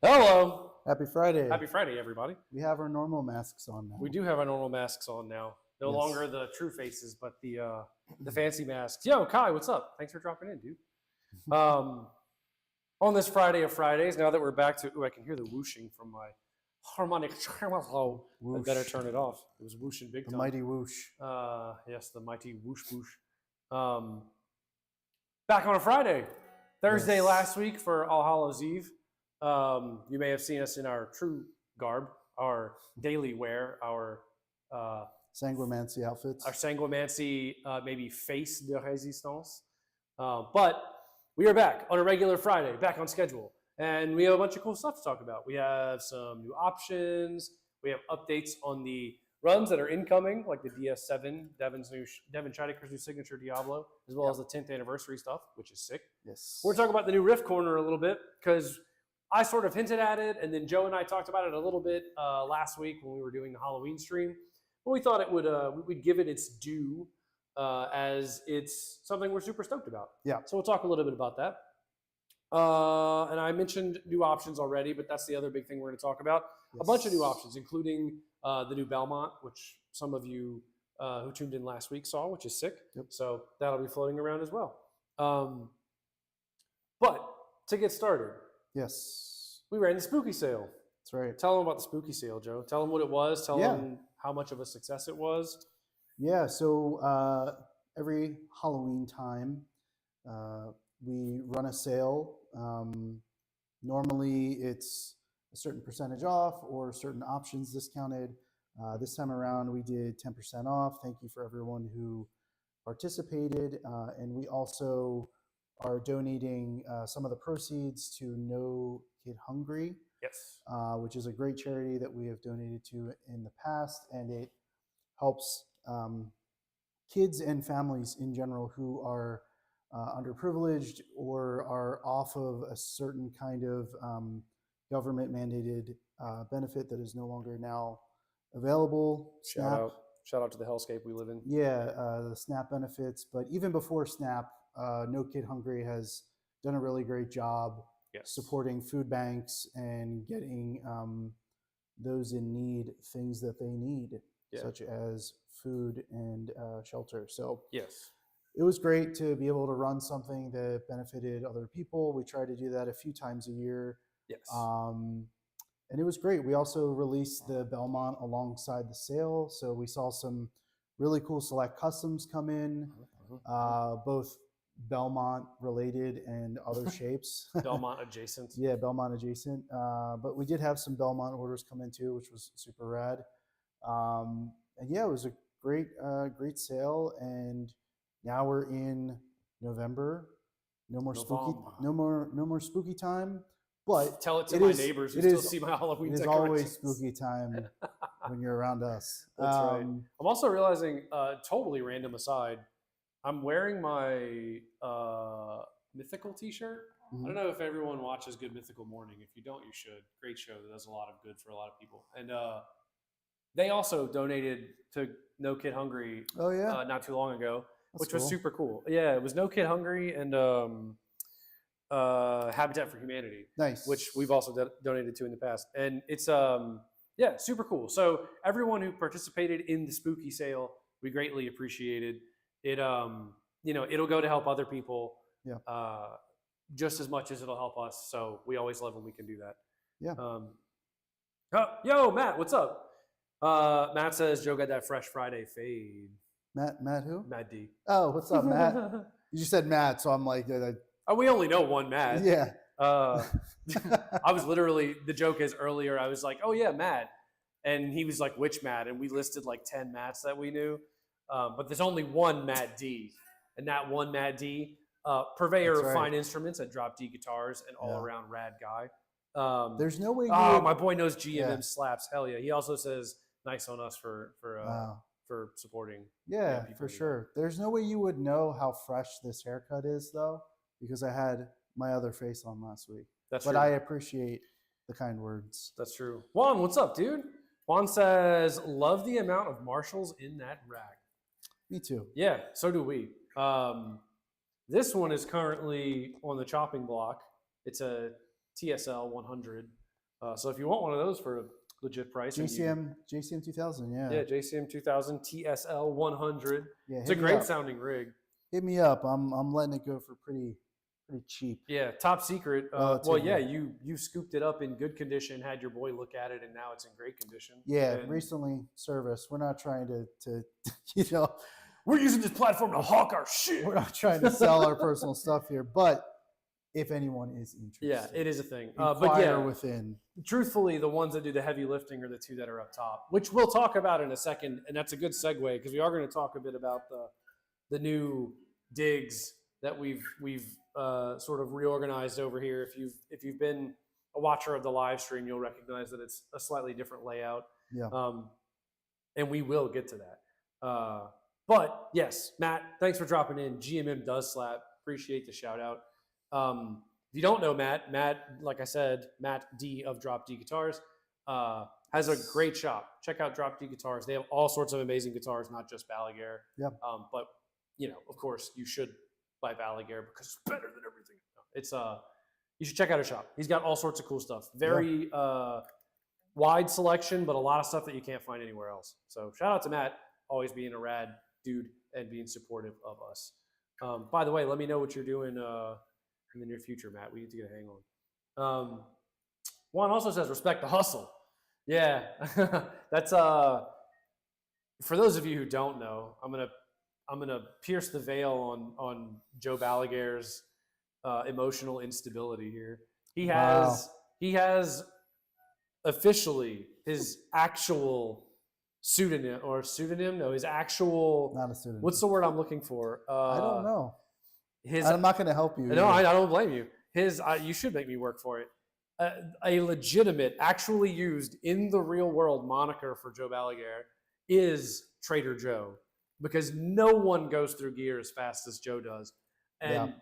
Hello. Happy Friday. Happy Friday, everybody. We have our normal masks on now. We do have our normal masks on now. No Yes. longer the true faces, but the fancy masks. Yo, Kai, what's up? Thanks for dropping in, dude. On this Friday of Fridays, now that we're back to, I can hear the whooshing from my harmonic tremolo. I better turn it off. It was whooshing big time. The mighty whoosh. Yes, the mighty whoosh whoosh. Back on a Friday. Thursday last week for All Hallows Eve. You may have seen us in our true garb, our daily wear, our Sanguimancy outfits. Our Sanguimancy, maybe face de résistance. But we are back on a regular Friday, back on schedule. And we have a bunch of cool stuff to talk about. We have some new options. We have updates on the runs that are incoming, like the DS7, Devin Scheidecker's new signature Diablo, as well as the 10th anniversary stuff, which is sick. Yes. We're talking about the new Riff Corner a little bit, because I sort of hinted at it, and then Joe and I talked about it a little bit last week when we were doing the Halloween stream. But we thought it would we'd give it its due, as it's something we're super stoked about. Yeah. So we'll talk a little bit about that. And I mentioned new options already, but that's the other big thing we're going to talk about. Yes. A bunch of new options, including the new Belmont, which some of you who tuned in last week saw, which is sick. Yep. So that'll be floating around as well. But to get started, yes, we ran the spooky sale. That's right. Tell them about the spooky sale, Joe. Tell them what it was. Tell them how much of a success it was. Yeah, so every Halloween time, we run a sale. Normally, it's a certain percentage off or certain options discounted. This time around, we did 10% off. Thank you for everyone who participated. And we also are donating some of the proceeds to No Kid Hungry. Yes. Which is a great charity that we have donated to in the past, and it helps kids and families in general who are underprivileged or are off of a certain kind of government mandated benefit that is no longer now available. Shout out to the hellscape we live in. Yeah, the SNAP benefits, but even before SNAP, No Kid Hungry has done a really great job. Yes. Supporting food banks and getting those in need things that they need, such as food and shelter. So yes, it was great to be able to run something that benefited other people. We try to do that a few times a year. Yes. And it was great. We also released the Belmont alongside the sale. So we saw some really cool select customs come in, both Belmont related and other shapes. Belmont adjacent. Yeah, Belmont adjacent. But we did have some Belmont orders come in too, which was super rad. And yeah, it was a great sale. And now we're in November. No more spooky time. But tell it to my neighbors who still see my Halloween decorations. It is always spooky time when you're around us. That's right. I'm also realizing, totally random aside, I'm wearing my Mythical t-shirt. I don't know if everyone watches Good Mythical Morning. If you don't, you should. Great show that does a lot of good for a lot of people. And they also donated to No Kid Hungry not too long ago, which was super cool. Yeah, it was No Kid Hungry and Habitat for Humanity. Nice. Which we've also donated to in the past. And it's, super cool. So everyone who participated in the spooky sale, we greatly appreciated. It, it'll go to help other people just as much as it'll help us. So we always love when we can do that. Yeah. Yo, Matt, what's up? Matt says Joe got that Fresh Friday fade. Matt who? Matt D. Oh, what's up, Matt? You just said Matt, so I'm like... we only know one Matt. Yeah. I was literally, the joke is earlier, I was like, oh yeah, Matt. And he was like, which Matt? And we listed like 10 Matts that we knew. But there's only one Matt D. And that one Matt D purveyor That's of right. fine instruments at Drop D Guitars, and all around rad guy. There's no way. My boy knows GMM Yeah. slaps. Hell yeah. He also says nice on us for supporting. Yeah, people for who- sure. There's no way you would know how fresh this haircut is, though, because I had my other face on last week. That's But true. I appreciate the kind words. That's true. Juan, what's up, dude? Juan says, love the amount of Marshalls in that rack. Me too. Yeah, so do we. This one is currently on the chopping block. It's a TSL 100. So if you want one of those for a legit price, JCM 2000, yeah. Yeah, JCM 2000 TSL 100. Yeah, It's a great sounding rig. Hit me up. I'm letting it go for pretty cheap. Yeah, top secret. Relatively. Well, yeah, you scooped it up in good condition, had your boy look at it, and now it's in great condition. Yeah, And recently serviced. We're not trying to we're using this platform to hawk our shit. we're not trying to sell our personal stuff here, but if anyone is interested, Yeah, it is a thing. inquire But yeah, within. truthfully, the ones that do the heavy lifting are the two that are up top, which we'll talk about in a second, and that's a good segue because we are going to talk a bit about the new digs that we've sort of reorganized over here. If you've been a watcher of the live stream, you'll recognize that it's a slightly different layout. Yeah. And we will get to that. But yes, Matt, thanks for dropping in. GMM does slap. Appreciate the shout out. If you don't know Matt, like I said, Matt D of Drop D Guitars, has a great shop. Check out Drop D Guitars. They have all sorts of amazing guitars, not just Balaguer. Yep. But of course, you should buy Balaguer because it's better than everything. It's you should check out his shop. He's got all sorts of cool stuff. Very wide selection, but a lot of stuff that you can't find anywhere else. So shout out to Matt, always being a rad dude and being supportive of us. By the way, let me know what you're doing in the near future, Matt. We need to get a hang on. Juan also says, respect the hustle. Yeah, that's for those of you who don't know, I'm gonna pierce the veil on Joe Balaguer's emotional instability here. He has officially his actual pseudonym. No, his actual. Not a pseudonym. What's the word I'm looking for? I don't know. His. I'm not going to help you. No, I don't blame you. You should make me work for it. A legitimate, actually used in the real world moniker for Joe Balaguer is Trader Joe, because no one goes through gear as fast as Joe does. And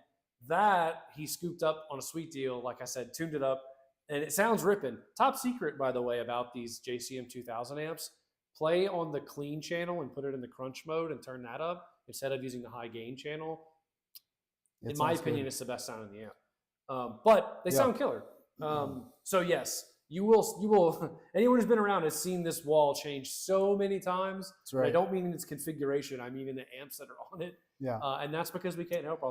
that he scooped up on a sweet deal, like I said, tuned it up, and it sounds ripping. Top secret, by the way, about these JCM 2000 amps, play on the clean channel and put it in the crunch mode and turn that up instead of using the high gain channel. In my opinion, it's the best sound in the amp. But they sound killer. So yes, you will. Anyone who's been around has seen this wall change so many times. That's right. I don't mean in its configuration. I mean in the amps that are on it. Yeah. And that's because we can't help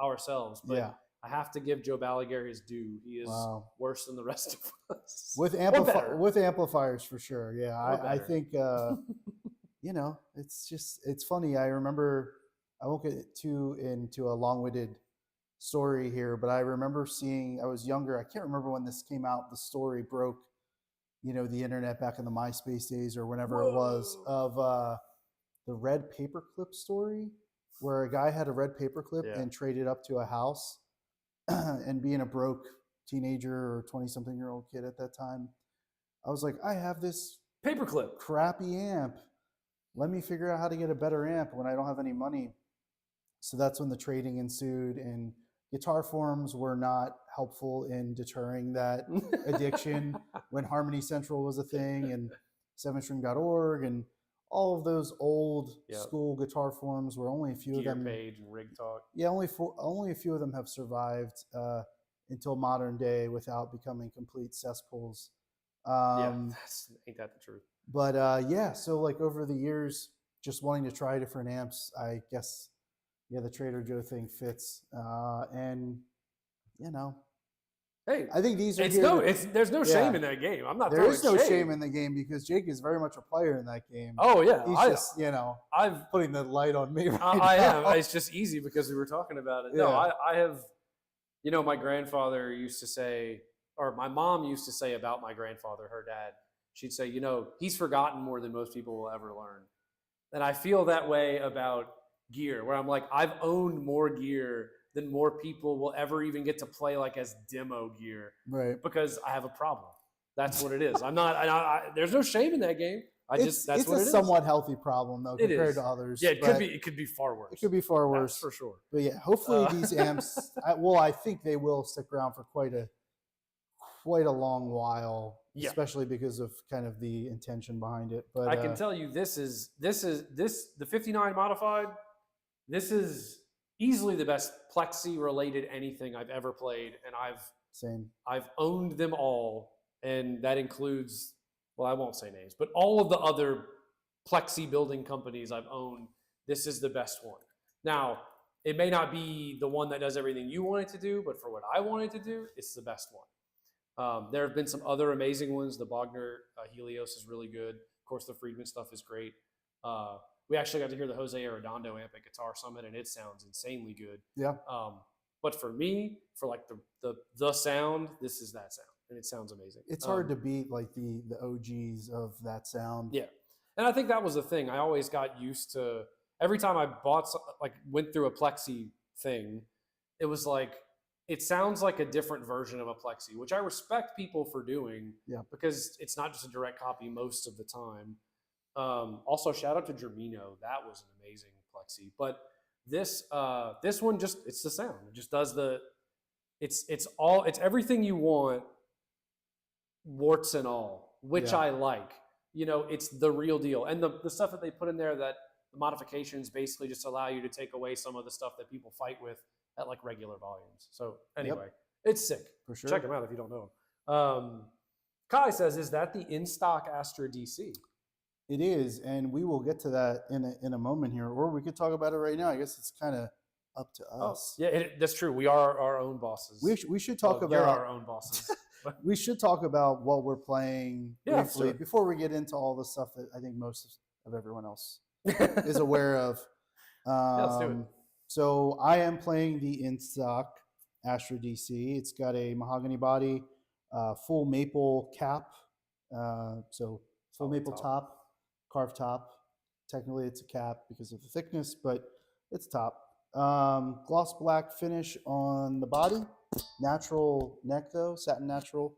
ourselves. But I have to give Joe Balaguer his due. He is worse than the rest of us. With amplifiers for sure. Yeah, I think it's funny. I remember, I won't get too into a long-winded story here, but I remember seeing, I was younger, I can't remember when this came out, the story broke, the internet back in the MySpace days or whenever it was, of the red paperclip story, where a guy had a red paperclip and traded up to a house. And being a broke teenager or 20-something-year-old kid at that time, I was like, I have this paperclip crappy amp. Let me figure out how to get a better amp when I don't have any money. So that's when the trading ensued, and guitar forums were not helpful in deterring that addiction when Harmony Central was a thing, and 7string.org and all of those old school guitar forums where only a few of them. Page and Rig Talk. Yeah, only a few of them have survived until modern day without becoming complete cesspools. Ain't that the truth? But so like over the years, just wanting to try different amps, I guess, the Trader Joe thing fits. And hey, I think these are. There's no shame in that game. I'm not. There is no shame in the game because Jake is very much a player in that game. Oh yeah, he's I'm putting the light on me. I am. It's just easy because we were talking about it. Yeah. No, I have. My grandfather used to say, or my mom used to say about my grandfather, her dad. She'd say, he's forgotten more than most people will ever learn. And I feel that way about gear, where I'm like, I've owned more gear then more people will ever even get to play like as demo gear Right. because I have a problem. That's what it is. I'm not. There's no shame in that game. That's it's what a it is. somewhat healthy problem though It compared is. to others. Yeah, it could be. It could be far worse. It could be far worse. That's for sure. But yeah, hopefully these amps. I think they will stick around for quite a long while. Yeah. Especially because of kind of the intention behind it. But I can tell you this the 59 modified. This is easily the best plexi related anything I've ever played, and I've owned them all, and that includes, well, I won't say names, but all of the other plexi building companies I've owned. This is the best one. Now, it may not be the one that does everything you want it to do, but for what I want it to do, it's the best one. There have been some other amazing ones. The Balaguer Helios is really good. Of course, the Friedman stuff is great. We actually got to hear the Jose Arredondo amp at Guitar Summit, and it sounds insanely good. Yeah. But for me, for like the sound, this is that sound, and it sounds amazing. It's hard to beat like the OGs of that sound. Yeah, and I think that was the thing. I always got used to every time I went through a plexi thing, it was like, it sounds like a different version of a plexi, which I respect people for doing. Yeah. Because it's not just a direct copy most of the time. Also, shout out to Germino. That was an amazing plexi. But this one it's the sound. It just does it's everything you want, warts and all, which I like. It's the real deal. And the stuff that they put in there, that the modifications basically just allow you to take away some of the stuff that people fight with at like regular volumes. So anyway, It's sick. For sure. Check them out if you don't know them. Kai says, is that the in-stock Astra DC? It is, and we will get to that in a moment here, or we could talk about it right now. I guess it's kind of up to us. Yeah, that's true. We are our own bosses. We should talk about you're our own bosses. We should talk about what we're playing briefly sure. before we get into all the stuff that I think most of everyone else is aware of. Let's do it. So I am playing the in-stock Astra DC. It's got a mahogany body, full maple cap, so full maple top, carved top. Technically, it's a cap because of the thickness, but it's top. Gloss black finish on the body. Natural neck though, satin natural.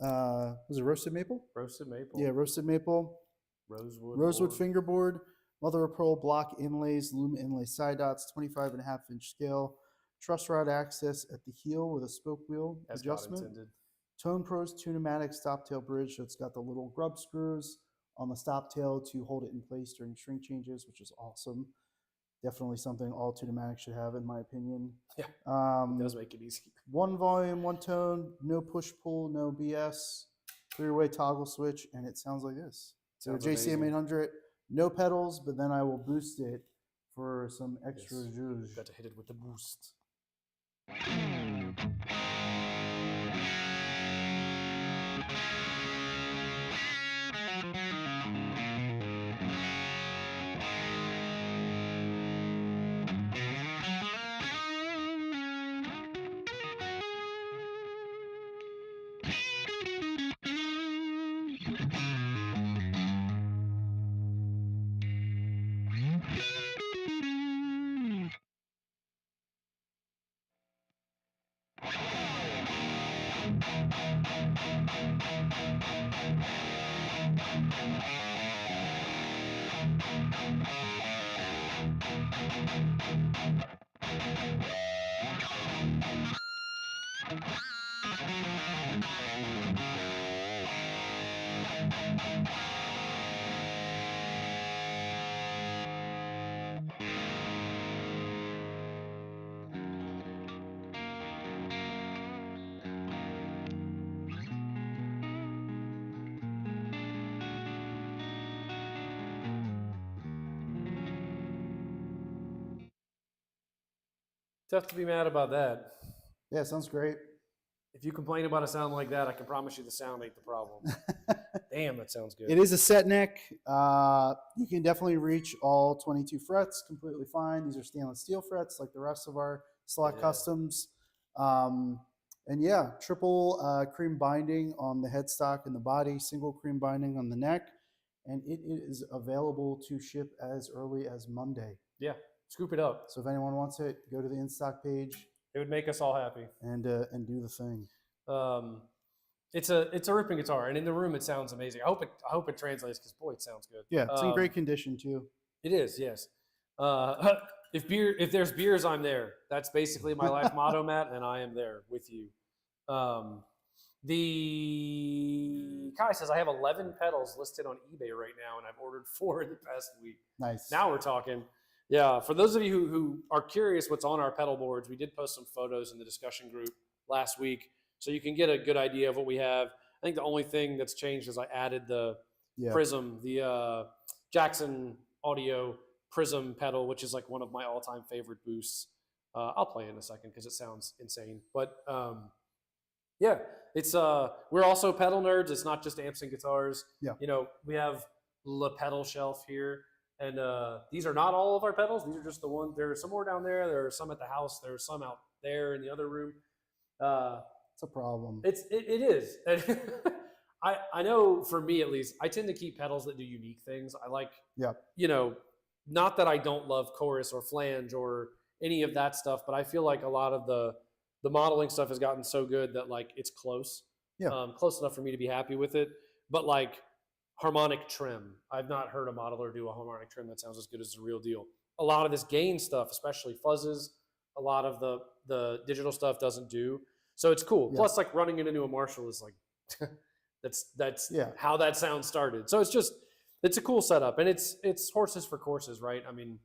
Was it roasted maple? Roasted maple. Yeah, roasted maple. Rosewood fingerboard. Mother of pearl block inlays, Luma inlay side dots, 25.5-inch scale. Truss rod access at the heel with a spoke wheel adjustment. Tone Pros Tune-O-Matic stop tail bridge, so it's got the little grub screws on the stop tail to hold it in place during string changes, which is awesome. Definitely something all Tune-O-Matic should have, in my opinion. Yeah, it does make it easy. One volume, one tone, no push-pull, no BS. 3-way toggle switch, and it sounds like this. So JCM 800, no pedals, but then I will boost it for some extra juice. Got to hit it with the boost. Tough to be mad about that. Yeah, sounds great. If you complain about a sound like that, I can promise you the sound ain't the problem. Damn, that sounds good. It is a set neck. You can definitely reach all 22 frets completely fine. These are stainless steel frets like the rest of our Select Customs. And yeah, triple cream binding on the headstock and the body, single cream binding on the neck. And it is available to ship as early as Monday. Yeah. Scoop it up. So if anyone wants it, go to the in-stock page. It would make us all happy. And do the thing. It's a ripping guitar, and in the room it sounds amazing. I hope it translates because boy, it sounds good. Yeah, it's in great condition too. It is, yes. If there's beers, I'm there. That's basically my life motto, Matt, and I am there with you. The Kai says I have 11 pedals listed on eBay right now, and I've ordered 4 in the past week. Nice. Now we're talking. Yeah, for those of you who are curious what's on our pedal boards, we did post some photos in the discussion group last week, so you can get a good idea of what we have. I think the only thing that's changed is I added the Prism, the Jackson Audio Prism pedal, which is like one of my all-time favorite boosts. I'll play it in a second because it sounds insane. But yeah, it's we're also pedal nerds. It's not just amps and guitars. Yeah. You know, we have the pedal shelf here. And these are not all of our pedals. These are just the ones. There are some more down there. There are some at the house. There are some out there in the other room. It's a problem. It is. I know for me at least, I tend to keep pedals that do unique things. I like, you know, not that I don't love chorus or flange or any of that stuff, but I feel like a lot of the modeling stuff has gotten so good that like it's close. Close enough for me to be happy with it. But like, harmonic trim. I've not heard a modeler do a harmonic trim that sounds as good as the real deal. A lot of this gain stuff, especially fuzzes, a lot of the digital stuff doesn't do. So it's cool. Plus, like running it into a Marshall is like, that's how that sound started. So it's a cool setup, and it's horses for courses, right? I mean,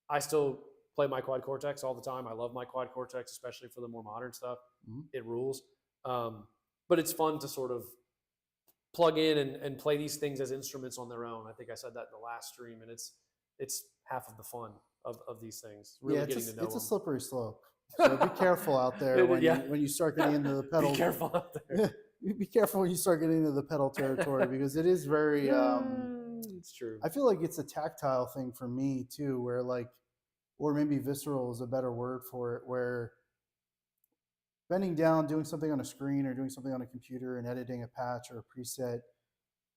I still play my quad Cortex all the time. I love my quad Cortex, especially for the more modern stuff. It rules. But it's fun to sort of plug in and play these things as instruments on their own. I think I said that in the last stream, and it's half of the fun of these things. Really getting to know it's them. a slippery slope. So be careful out there when you start getting into the pedal. Be careful out there. Be careful when you start getting into the pedal territory because it is very. It's true. I feel like it's a tactile thing for me too, where like, or maybe visceral is a better word for it, where bending down, doing something on a screen or doing something on a computer and editing a patch or a preset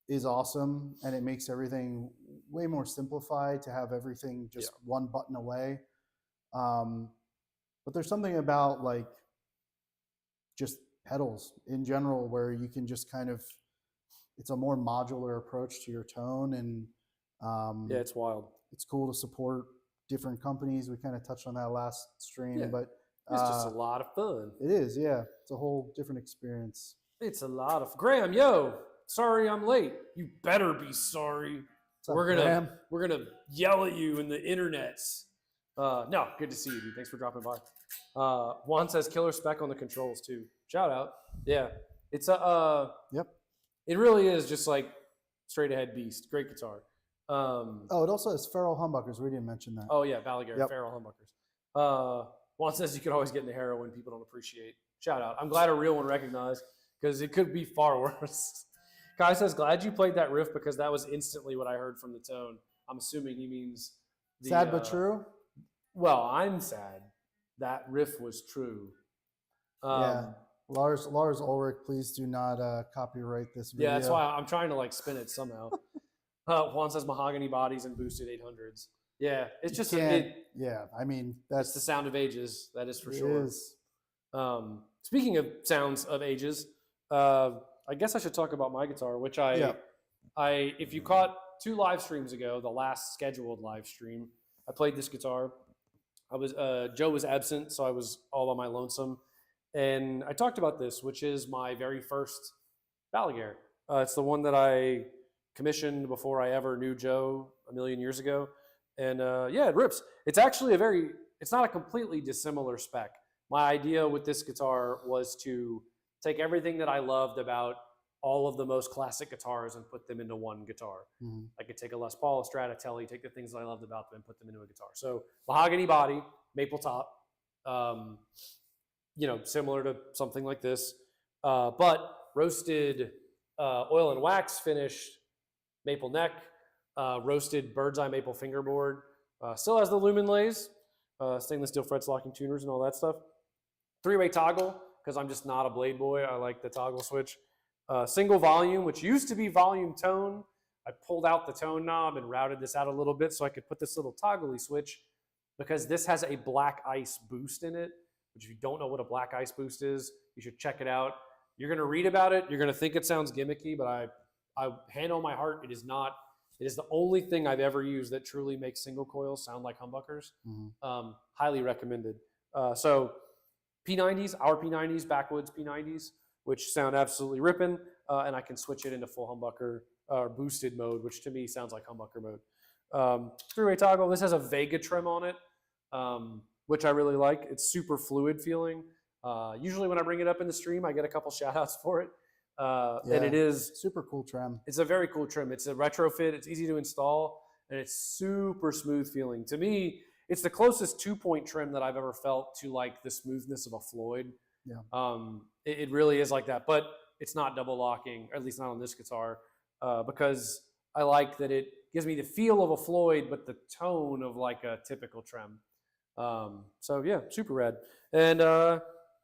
is awesome. And it makes everything way more simplified to have everything just one button away. But there's something about like just pedals in general where you can just kind of, it's a more modular approach to your tone. And it's wild. It's cool to support different companies. We kind of touched on that last stream, but it's just a lot of fun. It is, yeah. It's a whole different experience. It's a lot of Graham. Yo, sorry I'm late. You better be sorry. We're gonna yell at you in the internets. No, good to see you, dude. Thanks for dropping by. Juan says killer spec on the controls too. Shout out. Yeah, it's a It really is just like straight ahead beast. Great guitar. It also has ferrule humbuckers. We didn't mention that. Oh yeah, Balaguer ferrule humbuckers. Juan says you could always get into heroin people don't appreciate. Shout out. I'm glad a real one recognized because it could be far worse. Kai says, glad you played that riff because that was instantly what I heard from the tone. I'm assuming he means sad but true. Well, I'm sad. That riff was true. Lars Ulrich, please do not copyright this video. Yeah, that's why I'm trying to like spin it somehow. Juan says mahogany bodies and boosted 800s. Yeah, it's just I mean that's the sound of ages. That is for sure. It is. Speaking of sounds of ages, I guess I should talk about my guitar, which if you caught 2 live streams ago, the last scheduled live stream, I played this guitar. Joe was absent, so I was all by my lonesome, and I talked about this, which is my very first Balaguer. It's the one that I commissioned before I ever knew Joe a million years ago. And it rips. It's actually it's not a completely dissimilar spec. My idea with this guitar was to take everything that I loved about all of the most classic guitars and put them into one guitar. Mm-hmm. I could take a Les Paul, a Strat, a Tele, take the things that I loved about them and put them into a guitar. So mahogany body, maple top, similar to something like this, but roasted oil and wax finished maple neck, roasted bird's eye maple fingerboard. Still has the lumen lays, stainless steel frets, locking tuners, and all that stuff. 3-way toggle, because I'm just not a blade boy. I like the toggle switch. Single volume, which used to be volume tone. I pulled out the tone knob and routed this out a little bit so I could put this little toggly switch because this has a black ice boost in it, which if you don't know what a black ice boost is, you should check it out. You're going to read about it. You're going to think it sounds gimmicky, but I hand on my heart, it is not. It is the only thing I've ever used that truly makes single coils sound like humbuckers. Highly recommended. So P90s, our P90s, backwoods P90s, which sound absolutely ripping, and I can switch it into full humbucker or boosted mode, which to me sounds like humbucker mode. Three-way toggle. This has a Vega trim on it, which I really like. It's super fluid feeling. Usually when I bring it up in the stream, I get a couple shout outs for it. And it is super cool trim. It's a very cool trim. It's a retrofit. It's easy to install, and it's super smooth feeling. To me, it's the closest 2-point trim that I've ever felt to like the smoothness of a Floyd. It really is like that, but it's not double locking, or at least not on this guitar, because I like that it gives me the feel of a Floyd, but the tone of like a typical trem. So yeah, super rad. And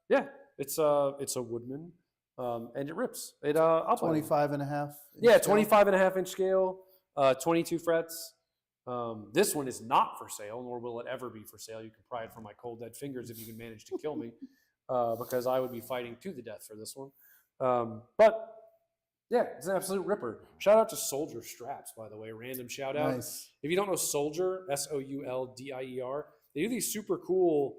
yeah, it's a Woodman. And it rips. It 25 and a half. Yeah, 25 and a half inch scale, 22 frets. This one is not for sale, nor will it ever be for sale. You can pry it from my cold dead fingers if you can manage to kill me, because I would be fighting to the death for this one. But yeah, it's an absolute ripper. Shout out to Soldier Straps, by the way. Random shout out. Nice. If you don't know Soldier, SOULDIER, they do these super cool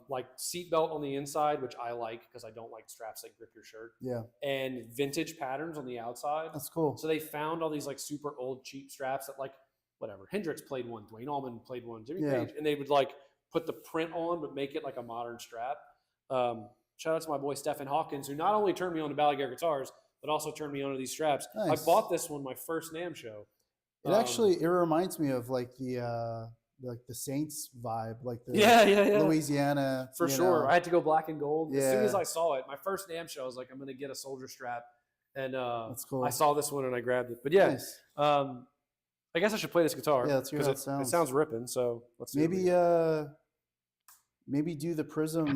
like seatbelt on the inside, which I like because I don't like straps that grip your shirt. Yeah. And vintage patterns on the outside. That's cool. So they found all these like super old cheap straps that like whatever. Hendrix played one, Dwayne Allman played one, Jimmy Page, and they would like put the print on but make it like a modern strap. Shout out to my boy Stephen Hawkins, who not only turned me on to Balaguer Guitars, but also turned me on to these straps. Nice. I bought this one my first NAMM show. It actually reminds me of like the Saints vibe, like the Louisiana. For sure. I had to go black and gold. Yeah. As soon as I saw it, my first NAMM show, I was like, I'm going to get a Soldier strap. And that's cool. I saw this one and I grabbed it. But yeah, nice. I guess I should play this guitar. Yeah, let's hear how it sounds. It sounds ripping, so let's see. Maybe do the Prism,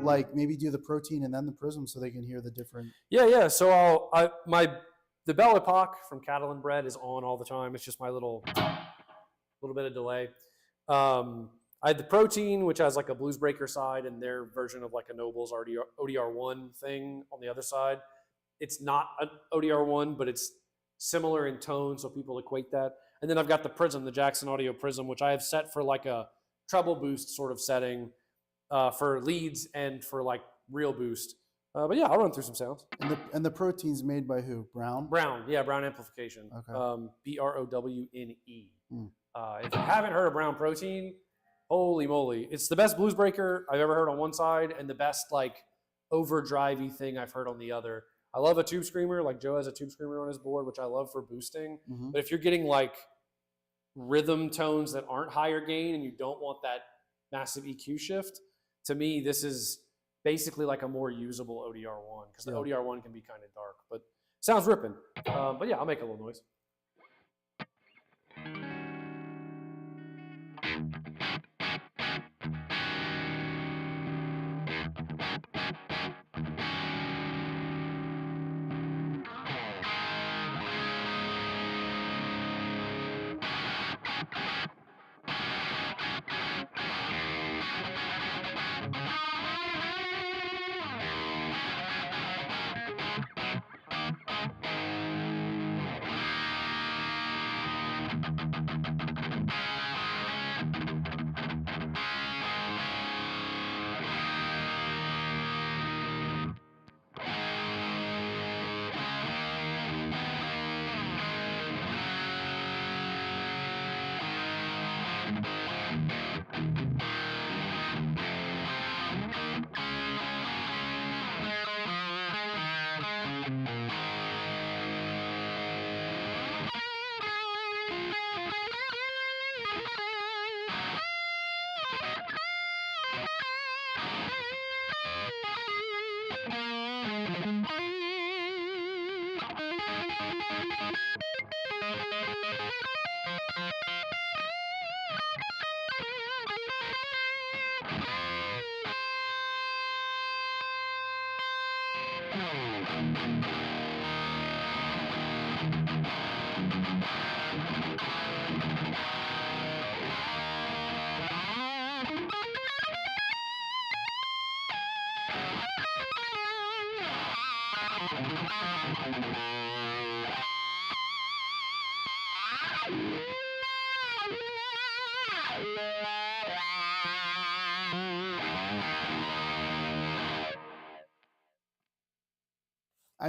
like maybe do the Protein and then the Prism so they can hear the different. Yeah. So the Belle Epoque from Catalan Bread is on all the time. It's just my little bit of delay. I had the Protein, which has like a Blues Breaker side and their version of like a Noble's ODR1 thing on the other side. It's not an ODR1, but it's similar in tone, so people equate that. And then I've got the Prism, the Jackson Audio Prism, which I have set for like a treble boost sort of setting for leads and for like real boost. But yeah, I'll run through some sounds. And the Protein's made by who? Brown? Brown amplification. Okay. BROWNE. If you haven't heard of Brown Protein, holy moly. It's the best blues breaker I've ever heard on one side and the best like overdrivey thing I've heard on the other. I love a tube screamer, like Joe has a tube screamer on his board, which I love for boosting. But if you're getting like rhythm tones that aren't higher gain and you don't want that massive EQ shift, to me, this is basically like a more usable ODR1 because the ODR1 can be kind of dark, but sounds ripping. But yeah, I'll make a little noise. I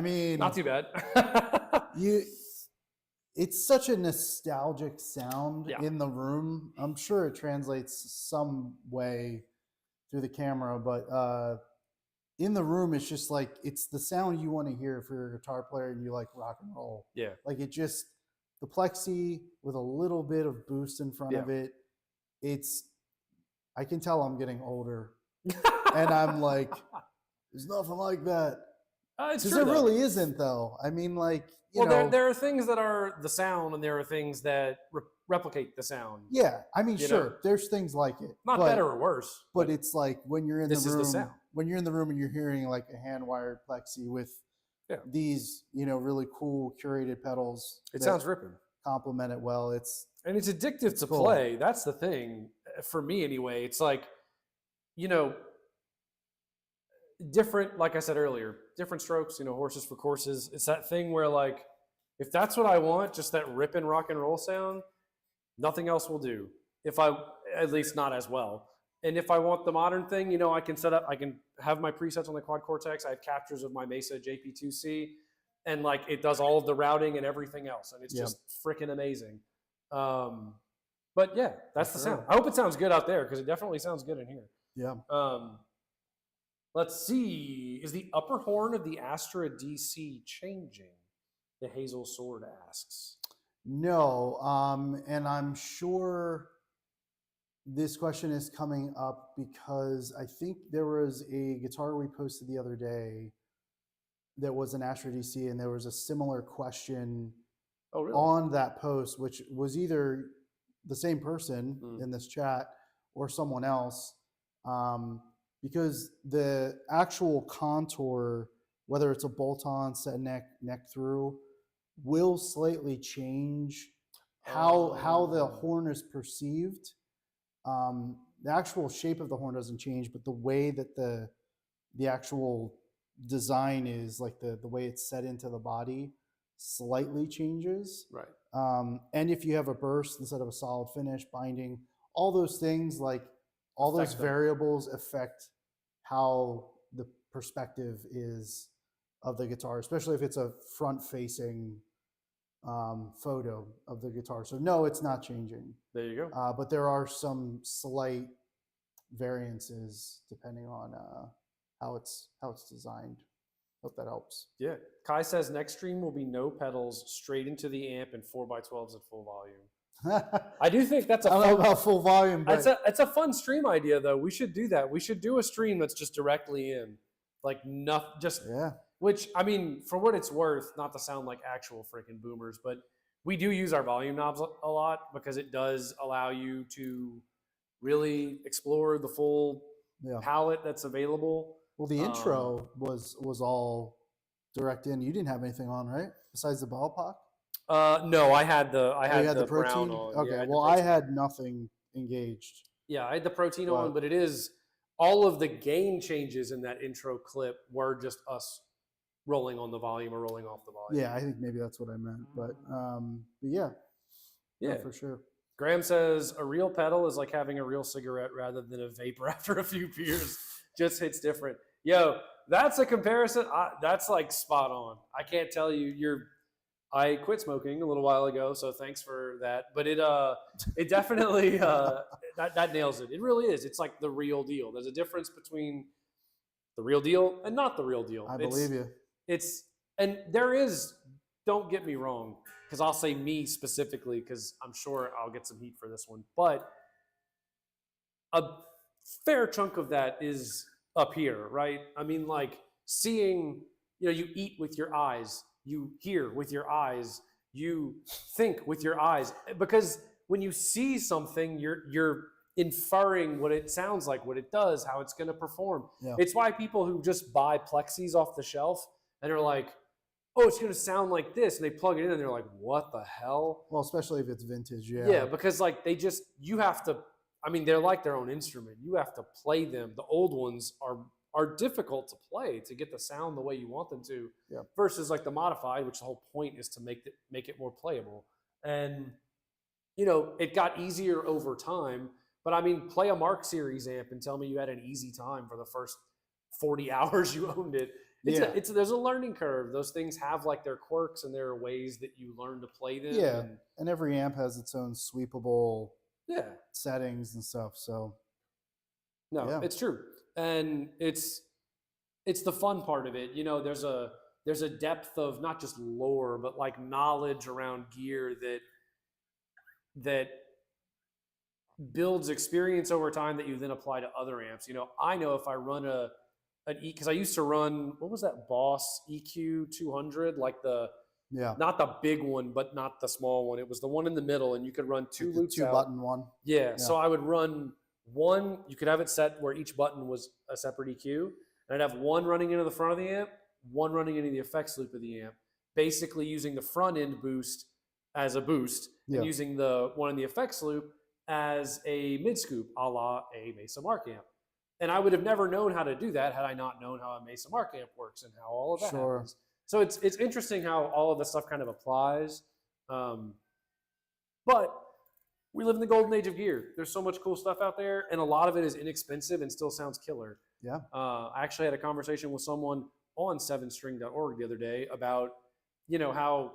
mean, Not too bad. It's such a nostalgic sound Yeah. in the room. I'm sure it translates some way through the camera, but in the room, it's just like it's the sound you want to hear if you're a guitar player and you like rock and roll. Yeah. Like it just the plexi with a little bit of boost in front of it. I can tell I'm getting older, and I'm like, there's nothing like that. It's Because true, there though. really isn't, though. I mean, like, you Well, know, there are things that are the sound, and there are things that replicate the sound. yeah. I mean, You sure, know? there's things like it, Not better or worse. but it's like when you're in the this is the room, sound. when you're in the room and you're hearing like a hand wired plexi with these, really cool curated pedals. It sounds ripping. Complement it well. And it's addictive to cool. play. That's the thing for me, anyway. It's like, different, like I said earlier, different strokes, horses for courses. It's that thing where, like, if that's what I want, just that ripping rock and roll sound, nothing else will do. At least not as well. And if I want the modern thing, I can have my presets on the Quad Cortex. I have captures of my Mesa JP2C, and like it does all of the routing and everything else. And it's just freaking amazing. But yeah, that's the sound. I hope it sounds good out there, because it definitely sounds good in here. Yeah. Let's see. Is the upper horn of the Astra DC changing? The Hazel Sword asks. No. And I'm sure this question is coming up because I think there was a guitar we posted the other day that was an Astra DC, and there was a similar question on that post, which was either the same person in this chat or someone else. Because the actual contour, whether it's a bolt-on, set neck through, will slightly change how the horn is perceived. The actual shape of the horn doesn't change, but the way that the actual design is, like the way it's set into the body, slightly changes. Right. And if you have a burst instead of a solid finish, binding, all those things, like all those variables affect how the perspective is of the guitar, especially if it's a front-facing photo of the guitar. So no, it's not changing. There you go. But there are some slight variances depending on how it's designed. Hope that helps. Yeah. Kai says next stream will be no pedals, straight into the amp, and 4x12s at full volume. I do think that's I don't know about full volume, but it's a fun stream idea, though. We should do that. We should do a stream that's just directly in, like Which, I mean, for what it's worth, not to sound like actual freaking boomers, but we do use our volume knobs a lot because it does allow you to really explore the full palette that's available. Well, the intro was all direct in. You didn't have anything on, right? Besides the ball pock? No, I had the protein brown on. Okay, well, I had nothing engaged. Yeah, I had the protein on, but it is all of the gain changes in that intro clip were just us rolling on the volume or rolling off the volume. Yeah, I think maybe that's what I meant, but yeah, for sure. Graham says a real pedal is like having a real cigarette rather than a vapor after a few beers. Just hits different. Yo, that's a comparison. That's like spot on. I can't tell you. I quit smoking a little while ago, so thanks for that. But it definitely that nails it. It really is. It's like the real deal. There's a difference between the real deal and not the real deal. I believe you. And there is. Don't get me wrong, because I'll say me specifically, because I'm sure I'll get some heat for this one. But a fair chunk of that is up here, right? I mean, like seeing, you eat with your eyes. You hear with your eyes, you think with your eyes, because when you see something, you're inferring what it sounds like, what it does, how it's going to perform. Yeah. It's why people who just buy plexis off the shelf and are like, oh, it's going to sound like this, and they plug it in and they're like, what the hell? Well, especially if it's vintage, yeah. Yeah, because like you have to, I mean, they're like their own instrument. You have to play them. The old ones are are difficult to play to get the sound the way you want them to, Yeah. versus like the modified, which the whole point is to make it more playable. And you know, it got easier over time. But I mean, play a Mark Series amp and tell me you had an easy time for the first 40 hours you owned it. There's a learning curve. Those things have like their quirks and there are ways that you learn to play them. Yeah, and every amp has its own sweepable settings and stuff. So no, it's true, and it's the fun part of it. You know, there's a depth of not just lore but like knowledge around gear that builds experience over time that you then apply to other amps. You know, I know if I run because I used to run, what was that Boss EQ 200, like not the big one, but not the small one. It was the one in the middle, and you could run two loops two button one. Yeah, so I would run one. You could have it set where each button was a separate EQ, and I'd have one running into the front of the amp, one running into the effects loop of the amp, basically using the front end boost as a boost, and using the one in the effects loop as a mid scoop, a la a Mesa Mark amp. And I would have never known how to do that had I not known how a Mesa Mark amp works and how all of that happens. So it's interesting how all of this stuff kind of applies. But we live in the golden age of gear. There's so much cool stuff out there, and a lot of it is inexpensive and still sounds killer. Yeah. I actually had a conversation with someone on 7string.org the other day about, you know, how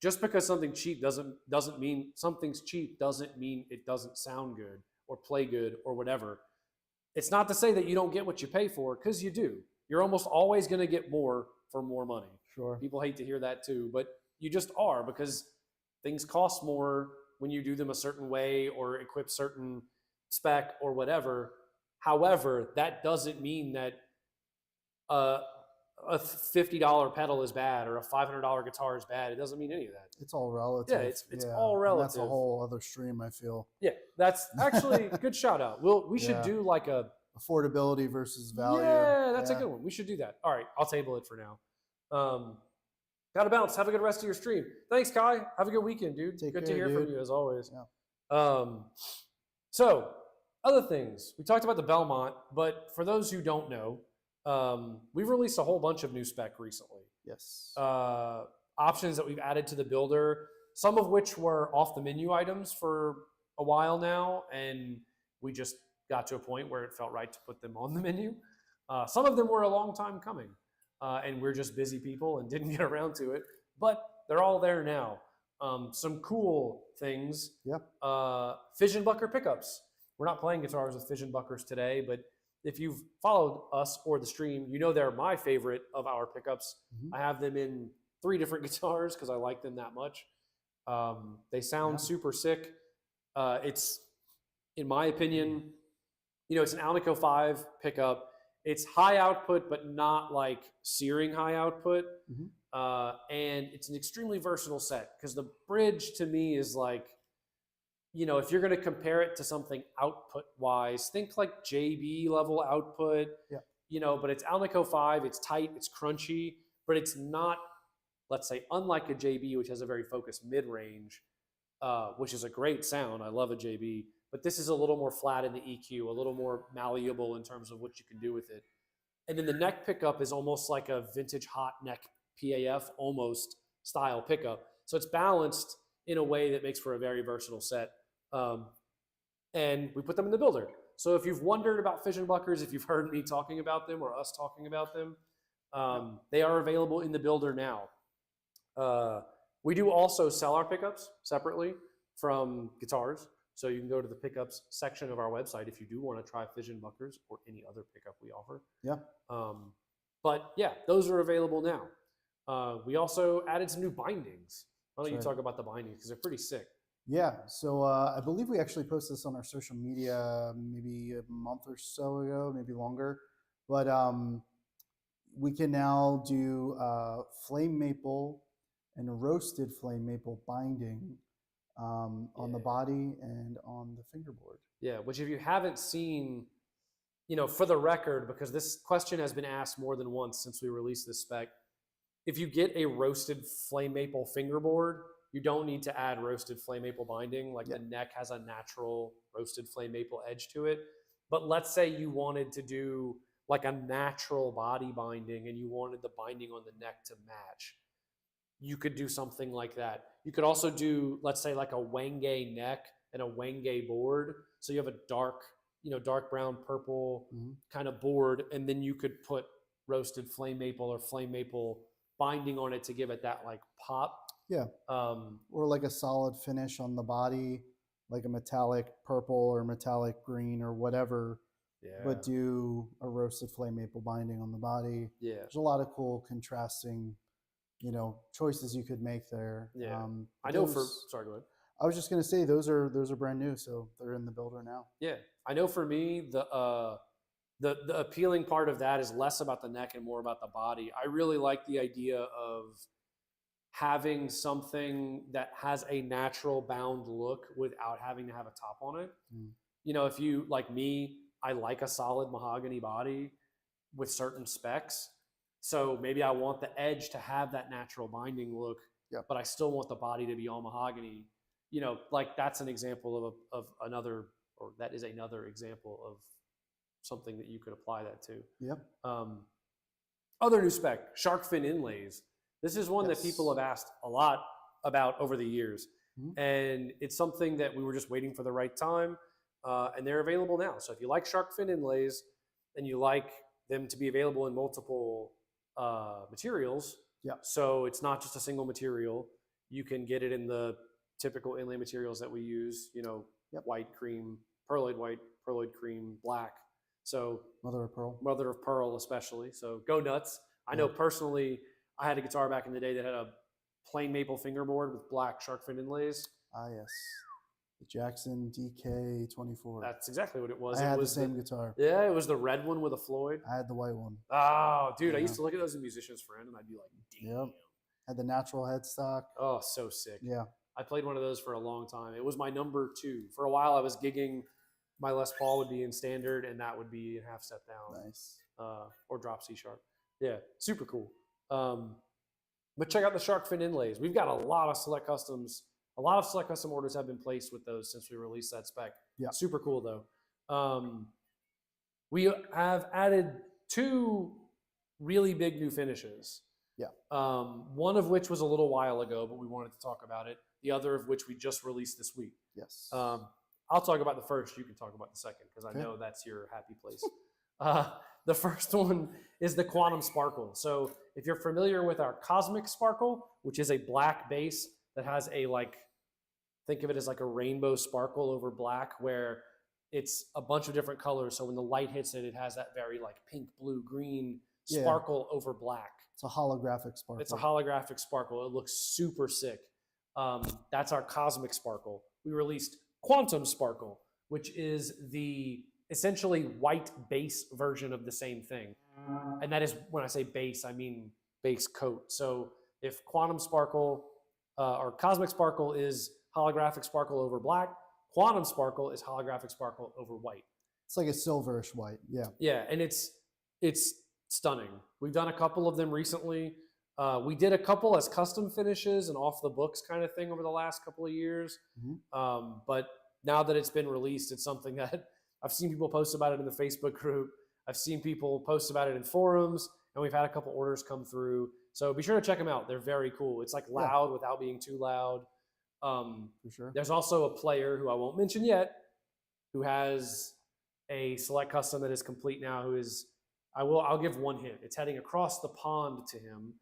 just because something's cheap doesn't mean something's cheap doesn't mean it doesn't sound good or play good or whatever. It's not to say that you don't get what you pay for, because you do. You're almost always going to get more for more money. Sure. People hate to hear that too, but you just are, because things cost more when you do them a certain way or equip certain spec or whatever. However, that doesn't mean that a $50 pedal is bad or a $500 guitar is bad. It doesn't mean any of that. It's all relative. Yeah, it's all relative. And that's a whole other stream, I feel. Yeah, that's actually a good shout out. We should do like a affordability versus value. Yeah, that's a good one. We should do that. All right, I'll table it for now. Gotta bounce. Have a good rest of your stream. Thanks, Kai. Have a good weekend, dude. Good to hear from you as always. Yeah. So other things. We talked about the Belmont, but for those who don't know, we've released a whole bunch of new spec recently. Yes. Options that we've added to the builder, some of which were off the menu items for a while now, and we just got to a point where it felt right to put them on the menu. Some of them were a long time coming, and we're just busy people and didn't get around to it, but they're all there now. Some cool things. Yep. Fission Bucker pickups. We're not playing guitars with Fission Buckers today, but if you've followed us or the stream, you know they're my favorite of our pickups. I have them in 3 different guitars because I like them that much. They sound super sick. It's, in my opinion, you know, it's an Alnico 5 pickup. It's high output, but not like searing high output. And it's an extremely versatile set, because the bridge to me is like, you know, if you're going to compare it to something output wise, think like JB level output, you know, but it's Alnico 5, it's tight, it's crunchy, but it's not, let's say, unlike a JB, which has a very focused mid range, which is a great sound. I love a JB, but this is a little more flat in the EQ, a little more malleable in terms of what you can do with it. And then the neck pickup is almost like a vintage hot neck PAF almost style pickup. So it's balanced in a way that makes for a very versatile set. And we put them in the builder. So if you've wondered about Fission Buckers, if you've heard me talking about them or us talking about them, they are available in the builder now. We do also sell our pickups separately from guitars. So you can go to the pickups section of our website if you do want to try Fission Buckers or any other pickup we offer. But yeah, those are available now. We also added some new bindings. Why don't you talk about the bindings, because they're pretty sick. Yeah, so I believe we actually posted this on our social media maybe a month or so ago, maybe longer. But we can now do flame maple and roasted flame maple binding on the body and on the fingerboard. Yeah, which if you haven't seen, you know, for the record, because this question has been asked more than once since we released this spec, if you get a roasted flame maple fingerboard, you don't need to add roasted flame maple binding. Like the neck has a natural roasted flame maple edge to it. But let's say you wanted to do like a natural body binding and you wanted the binding on the neck to match, you could do something like that. You could also do, let's say, like a Wenge neck and a Wenge board. So you have a dark, dark brown, purple kind of board, and then you could put roasted flame maple or flame maple binding on it to give it that like pop. Yeah. Or like a solid finish on the body, like a metallic purple or metallic green or whatever. Yeah. But do a roasted flame maple binding on the body. Yeah. There's a lot of cool contrasting, choices you could make there. Yeah. I know sorry, go ahead. I was just gonna say those are brand new, so they're in the builder now. Yeah. I know for me, the appealing part of that is less about the neck and more about the body. I really like the idea of having something that has a natural bound look without having to have a top on it. If you, like me, I like a solid mahogany body with certain specs. So maybe I want the edge to have that natural binding look, but I still want the body to be all mahogany. Like that's an example of another, or that is another example of something that you could apply that to. Yep. Other new spec, shark fin inlays. This is one that people have asked a lot about over the years. And it's something that we were just waiting for the right time. And they're available now. So if you like shark fin inlays and you like them to be available in multiple materials, so it's not just a single material, you can get it in the typical inlay materials that we use, white, cream, pearloid white, pearloid cream, black. So mother of pearl especially. So go nuts. I know personally, I had a guitar back in the day that had a plain maple fingerboard with black shark fin inlays. Ah, yes. The Jackson DK24. That's exactly what it was. I had the same guitar. Yeah, it was the red one with a Floyd. I had the white one. Oh, dude, I used to look at those in Musician's Friend, and I'd be like, damn. Yep. Had the natural headstock. Oh, so sick. Yeah. I played one of those for a long time. It was my number 2. For a while, I was gigging. My Les Paul would be in standard, and that would be in half step down. Nice. Or drop C sharp. Yeah, super cool. But check out the shark fin inlays. We've got a lot of select customs. A lot of select custom orders have been placed with those since we released that spec. Yeah. Super cool though. We have added 2 really big new finishes. Yeah. One of which was a little while ago, but we wanted to talk about it. The other of which we just released this week. Yes. I'll talk about the first. You can talk about the second because I know that's your happy place. The first one is the Quantum Sparkle. So if you're familiar with our Cosmic Sparkle, which is a black base that has a think of it as like a rainbow sparkle over black where it's a bunch of different colors. So when the light hits it, it has that very like pink, blue, green sparkle over black. It's a holographic sparkle. It's a holographic sparkle. It looks super sick. That's our Cosmic Sparkle. We released Quantum Sparkle, which is the essentially white base version of the same thing. And that is, when I say base, I mean base coat. So if Quantum Sparkle or Cosmic Sparkle is holographic sparkle over black, Quantum Sparkle is holographic sparkle over white. It's like a silverish white. Yeah. Yeah, and it's stunning. We've done a couple of them recently. We did a couple as custom finishes and off the books kind of thing over the last couple of years. But now that it's been released, it's something that I've seen people post about it in the Facebook group. I've seen people post about it in forums, and we've had a couple orders come through. So be sure to check them out. They're very cool. It's like loud without being too loud. For sure. There's also a player who I won't mention yet, who has a select custom that is complete now, who is, I'll give one hint. It's heading across the pond to him,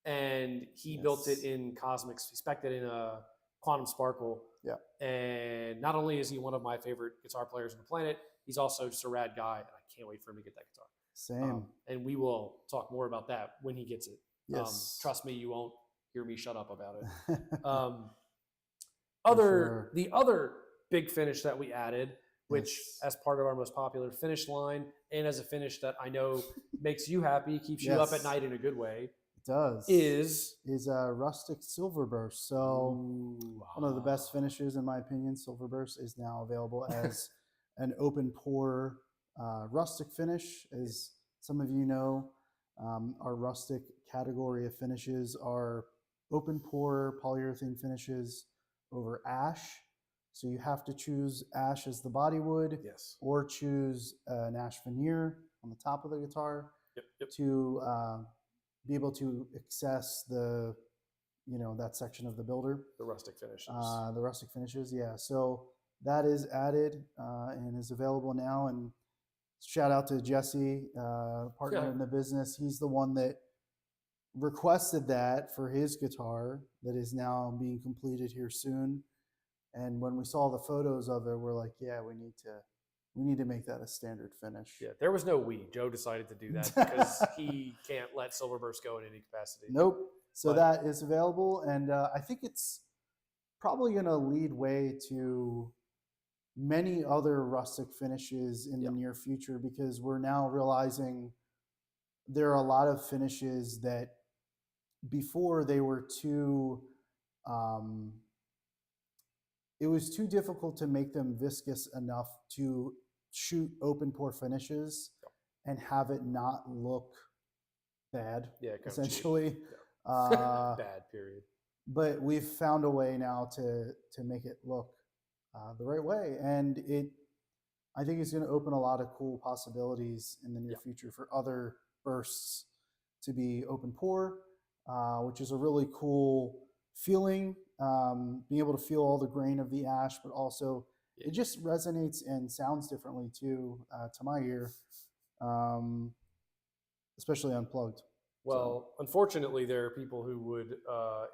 and he built it in Cosmics. He spec'd it in a Quantum Sparkle. Yeah. And not only is he one of my favorite guitar players on the planet, he's also just a rad guy, and I can't wait for him to get that guitar. Same. And we will talk more about that when he gets it. Yes. Trust me, you won't hear me shut up about it. The other big finish that we added, which as part of our most popular finish line, and as a finish that I know makes you happy, keeps you up at night in a good way. It does. Is a rustic silver burst. So one of the best finishes, in my opinion. Silver burst is now available as an open pour rustic finish. As some of you know, our rustic category of finishes are open pour polyurethane finishes over ash. So you have to choose ash as the body wood, or choose an ash veneer. on the top of the guitar Yep. to be able to access the, that section of the builder. The rustic finishes. The rustic finishes, yeah. So that is added and is available now. And shout out to Jesse, partner in the business. He's the one that requested that for his guitar that is now being completed here soon. And when we saw the photos of it, we're like, yeah, we need to make that a standard finish. Yeah, there was no we. Joe decided to do that because he can't let Silverburst go in any capacity. Nope. So that is available, and I think it's probably going to lead way to many other rustic finishes in the near future, because we're now realizing there are a lot of finishes that before they were too it was too difficult to make them viscous enough to shoot open pore finishes and have it not look bad, essentially. Bad, period. But we've found a way now to make it look the right way, and I think it's going to open a lot of cool possibilities in the near future for other bursts to be open pore, which is a really cool feeling. Being able to feel all the grain of the ash, but also it just resonates and sounds differently too to my ear, especially unplugged. Well, unfortunately, there are people who would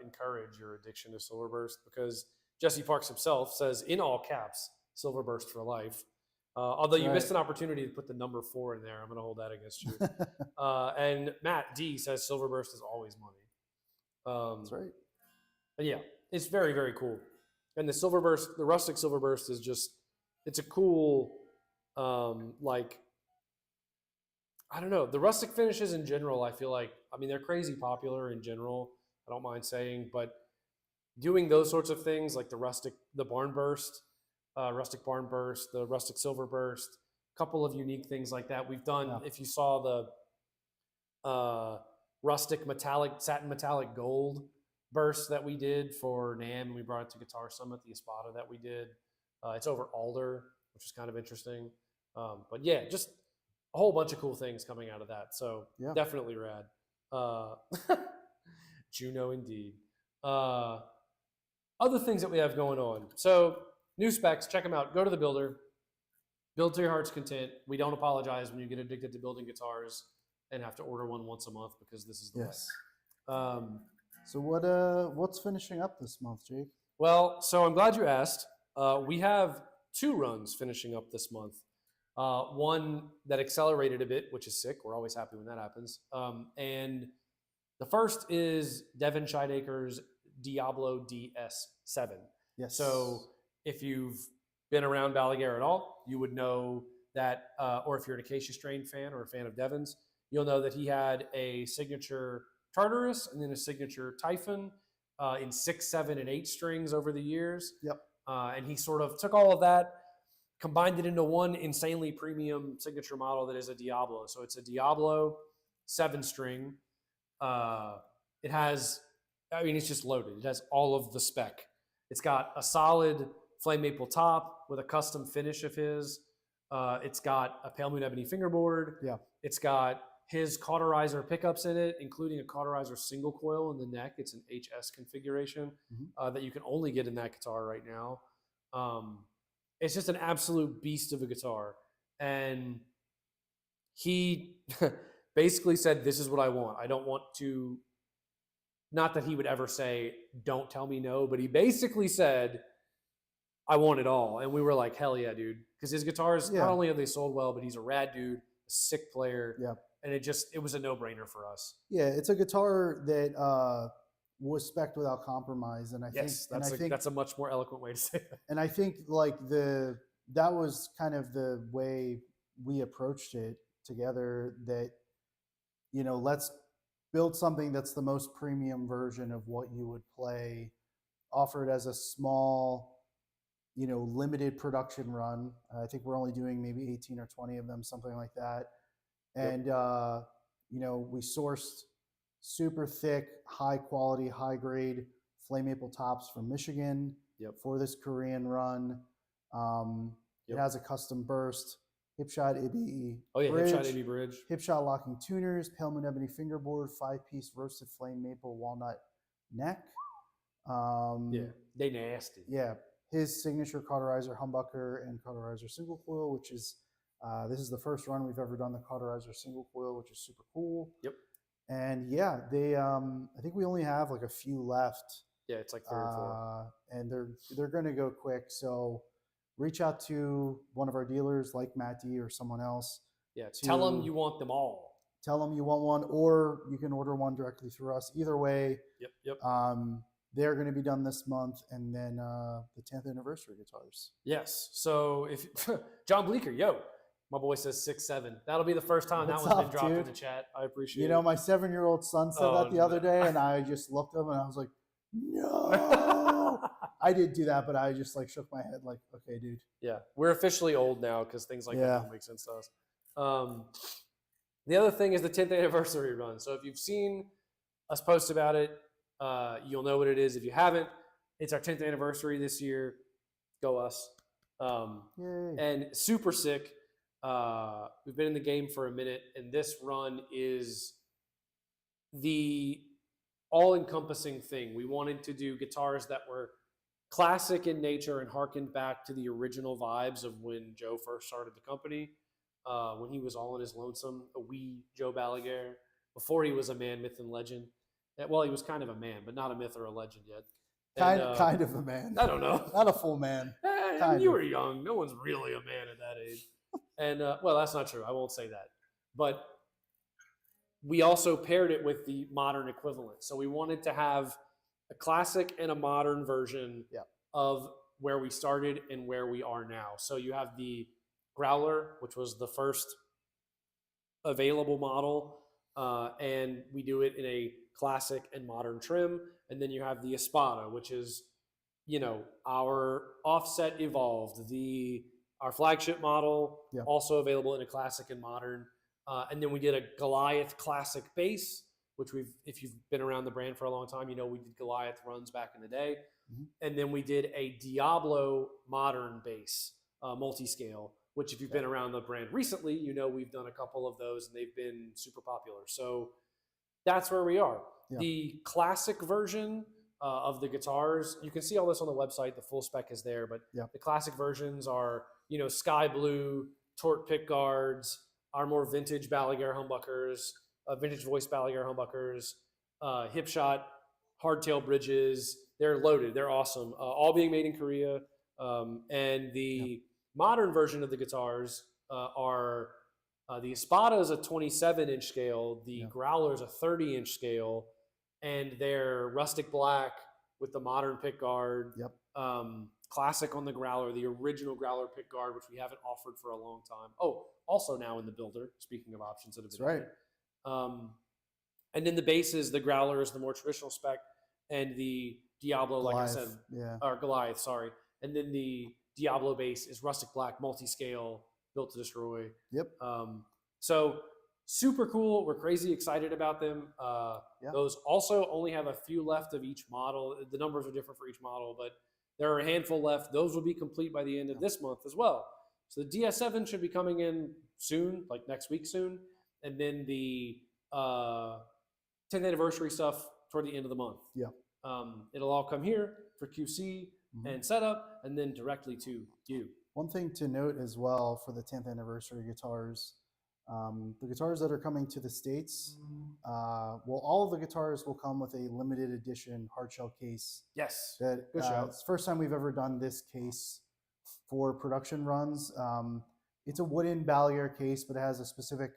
encourage your addiction to Silverburst, because Jesse Parks himself says, in all caps, Silverburst for life. Although you missed an opportunity to put the number 4 in there. I'm going to hold that against you. And Matt D says Silverburst is always money. That's right. And yeah, it's very, very cool. And the Silverburst, the rustic Silverburst is just, it's a cool, I don't know. The rustic finishes in general, I feel like, they're crazy popular in general. I don't mind saying, but doing those sorts of things like the barn burst, rustic barn burst, the rustic silver burst, a couple of unique things like that we've done. If you saw the rustic satin metallic gold burst that we did for NAMM, we brought it to Guitar Summit, the Espada that we did. It's over Alder, which is kind of interesting. But yeah, just a whole bunch of cool things coming out of that. So definitely rad. Juno indeed. Other things that we have going on. So new specs, check them out. Go to the builder. Build to your heart's content. We don't apologize when you get addicted to building guitars and have to order one once a month, because this is the way. So what's finishing up this month, Jake? Well, so I'm glad you asked. We have 2 runs finishing up this month. One that accelerated a bit, which is sick. We're always happy when that happens. And the first is Devin Scheidacre's Diablo DS7. Yes. So if you've been around Balaguer at all, you would know that, or if you're an Acacia Strain fan or a fan of Devin's, you'll know that he had a signature Tartarus and then a signature Typhon in 6, 7, and 8 strings over the years. Yep. And he sort of took all of that, combined it into one insanely premium signature model that is a Diablo. So it's a Diablo 7-string. It has, it's just loaded. It has all of the spec. It's got a solid flame maple top with a custom finish of his. It's got a Pale Moon Ebony fingerboard. Yeah. It's got his cauterizer pickups in it, including a cauterizer single coil in the neck. It's an HS configuration that you can only get in that guitar right now. It's just an absolute beast of a guitar. And he basically said, this is what I want. I don't want to, not that he would ever say, don't tell me no, but he basically said, I want it all. And we were like, hell yeah, dude. Because his guitars, not only have they sold well, but he's a rad dude, a sick player. Yeah. And it was a no-brainer for us. Yeah, it's a guitar that was spec'd without compromise. And I think that's a much more eloquent way to say that. And I think that was kind of the way we approached it together, that, let's build something that's the most premium version of what you would play, offer it as a small, limited production run. I think we're only doing maybe 18 or 20 of them, something like that. And, we sourced super thick, high quality, high grade flame maple tops from Michigan for this Korean run. It has a custom burst. Hipshot Ibby Oh yeah, bridge, Hipshot AB bridge. Hipshot locking tuners, Pale Moon Ebony fingerboard, 5-piece roasted flame maple walnut neck. Yeah, they nasty. Yeah, his signature cauterizer humbucker and cauterizer single coil, which is this is the first run we've ever done the cauterizer single coil, which is super cool. Yep. And yeah, they I think we only have like a few left. Yeah, it's like 3 or 4. And they're going to go quick. So reach out to one of our dealers like Matt D or someone else. Yeah, tell them you want them all. Tell them you want one, or you can order one directly through us. Either way, Yep. They're going to be done this month, and then the 10th anniversary guitars. Yes. So if John Bleeker, my boy says 6'7". That'll be the first time What's that one's up, been dropped in dude? the chat. I appreciate it. You know, my 7-year-old son said that the other day, and I just looked at him and I was like, no. I did do that, but I just like shook my head like, okay, dude. Yeah, we're officially old now because things like that don't make sense to us. The other thing is the 10th anniversary run. So if you've seen us post about it, you'll know what it is. If you haven't, it's our 10th anniversary this year. Go us. Yay. And super sick. We've been in the game for a minute, and this run is the all-encompassing thing. We wanted to do guitars that were classic in nature and harkened back to the original vibes of when Joe first started the company, when he was all in his lonesome, a wee Joe Balaguer, before he was a man, myth, and legend. Well, he was kind of a man, but not a myth or a legend yet. Kind of a man. I don't know. Not a full man. You were young. No one's really a man at that age. And, well, that's not true. I won't say that. But we also paired it with the modern equivalent. So we wanted to have a classic and a modern version of where we started and where we are now. So you have the Growler, which was the first available model, and we do it in a classic and modern trim. And then you have the Espada, which is, you know, our offset evolved, our flagship model, also available in a classic and modern. And then we did a Goliath classic bass, which if you've been around the brand for a long time, you know we did Goliath runs back in the day. And then we did a Diablo modern bass, multi-scale, which if you've been around the brand recently, you know we've done a couple of those and they've been super popular. So that's where we are. The classic version of the guitars, you can see all this on the website. The full spec is there, but the classic versions are, you know, sky blue, tort pick guards, our more vintage Balaguer humbuckers, vintage voice Balaguer humbuckers, Hipshot, hardtail bridges. They're loaded. They're awesome. All being made in Korea. And the modern version of the guitars are the Espada is a 27-inch scale. The Growler is a 30-inch scale. And they're rustic black with the modern pick guard. Classic on the Growler, the original Growler pick guard, which we haven't offered for a long time. Oh, also now in the builder, speaking of options that have been added. And then the basses, the Growler is the more traditional spec, and the Diablo, like I said, or Goliath, sorry. And then the Diablo bass is rustic black, multi-scale, built to destroy. So super cool. We're crazy excited about them. Those also only have a few left of each model. The numbers are different for each model, but there are a handful left. Those will be complete by the end of this month as well. So the DS7 should be coming in soon, like next week soon. And then the 10th anniversary stuff toward the end of the month. It'll all come here for QC and setup, and then directly to you. One thing to note as well for the 10th anniversary guitars, the guitars that are coming to the States, all of the guitars will come with a limited edition hardshell case. Yes. That, Good shout. it's the first time we've ever done this case for production runs. It's a wooden Balaguer case, but it has a specific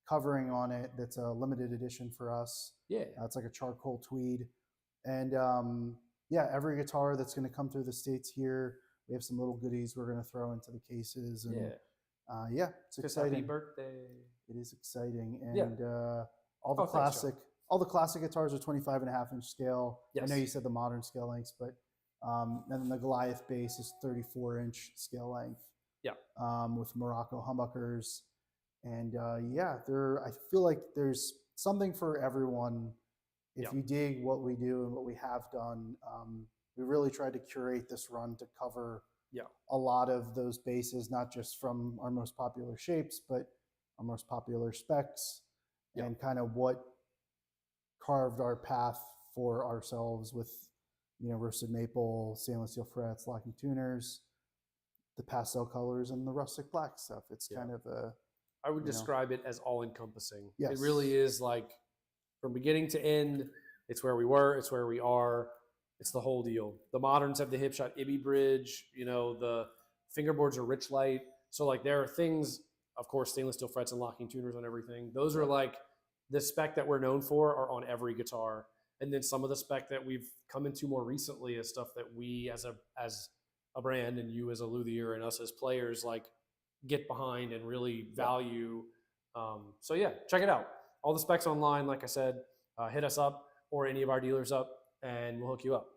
covering on it that's a limited edition for us. It's like a charcoal tweed. And every guitar that's going to come through the States here, we have some little goodies we're going to throw into the cases. And it's exciting. Happy birthday. It is exciting. And all the classic guitars are 25.5-inch scale. I know you said the modern scale lengths, but and then the Goliath bass is 34-inch scale length. With Morocco humbuckers. And I feel like there's something for everyone. If you dig what we do and what we have done, we really tried to curate this run to cover a lot of those basses, not just from our most popular shapes, but our most popular specs, and kind of what carved our path for ourselves with, roasted maple, stainless steel frets, locking tuners, the pastel colors, and the rustic black stuff. It's kind of a, I would describe it as all encompassing. Yes. It really is like from beginning to end, it's where we were, it's where we are, it's the whole deal. The moderns have the hip shot Ibby bridge, the fingerboards are rich light. So like there are things, of course, stainless steel frets and locking tuners on everything. Those are like the spec that we're known for are on every guitar. And then some of the spec that we've come into more recently is stuff that we as a brand, and you as a luthier and us as players, like get behind and really value. So yeah, check it out. All the specs online, like I said, hit us up or any of our dealers up and we'll hook you up.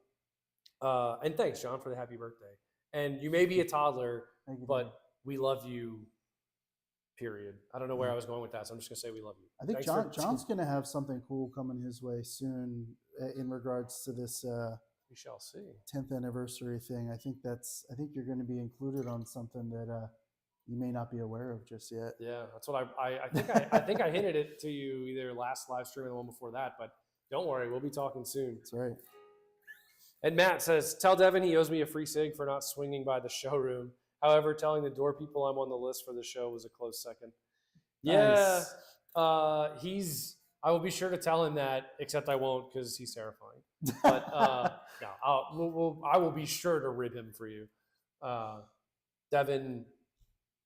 And thanks, John, for the happy birthday. And you may be a toddler, but we love you, period. I don't know where I was going with that, so I'm just going to say we love you. I think John's going to have something cool coming his way soon in regards to this we shall see 10th anniversary thing. I think you're going to be included on something that you may not be aware of just yet. Yeah, that's what I think I hinted it to you either last live stream or the one before that, but don't worry, we'll be talking soon. That's right. And Matt says, tell Devin he owes me a free cig for not swinging by the showroom. However, telling the door people I'm on the list for the show was a close second. Yeah, Nice. I will be sure to tell him that, except I won't because he's terrifying. But no, I will be sure to rib him for you. Devin,